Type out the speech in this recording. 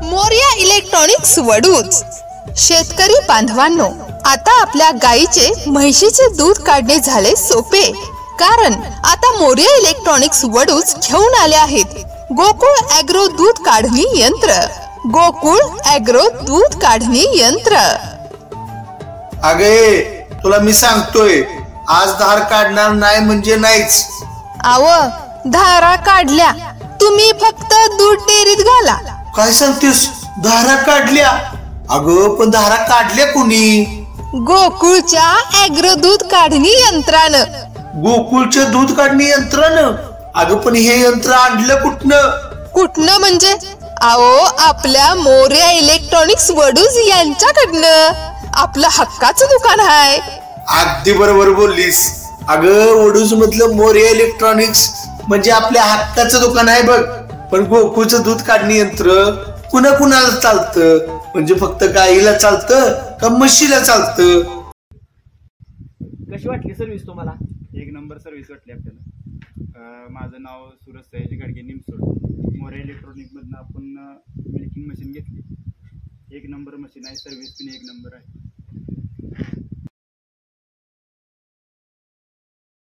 Morya electronics Vaduj. शेतकरी बांधवांनो, आता आपल्या गाईचे म्हैशीचे दूध काढणे झाले सोपे, कारण आता मोरया इलेक्ट्रॉनिक्स वडूज घेऊन आले आहेत गोकुळ ॲग्रो दूध काढणी यंत्र. गोकुळ ॲग्रो दूध काढणी यंत्र. अगे तुला मी सांगतोय, आज धार काढणार नाही म्हणजे नाहीच. आव, धारा काढल्या, तुम्ही फक्त दूध डेअरीत घाला. काय सांगतेस? धारा काढल्या? अगं पण धारा काढल्या कुणी? गोकुळच्या ॲग्रो दूध काढणी यंत्रानं. गोकुळच्या दूध काढणी यंत्रानं? अगं पण हे यंत्र आणलं कुठनं म्हणजे? आओ, आपल्या मोरया इलेक्ट्रॉनिक्स वडूज यांच्याकडनं. आपलं हक्काचं दुकान आहे. अगदी बरोबर बोललीस. अगं वडूज मधलं मोरया इलेक्ट्रॉनिक्स म्हणजे आपल्या हक्काचं दुकान आहे बघ. पण गोकुळचं दूध काढणी यंत्र कुणाला चालतं? म्हणजे फक्त गाईला चालतं का म्हशीला चालतं? कशी वाटली सर्व्हिस तुम्हाला? एक नंबर सर्व्हिस वाटली आपल्याला. माझं नाव सुरज सयाजी गाडगे निमसोड. मोरया इलेक्ट्रॉनिक मधनं आपण मिल्किंग मशीन घेतली. एक नंबर मशीन आहे, सर्व्हिस पण एक नंबर आहे.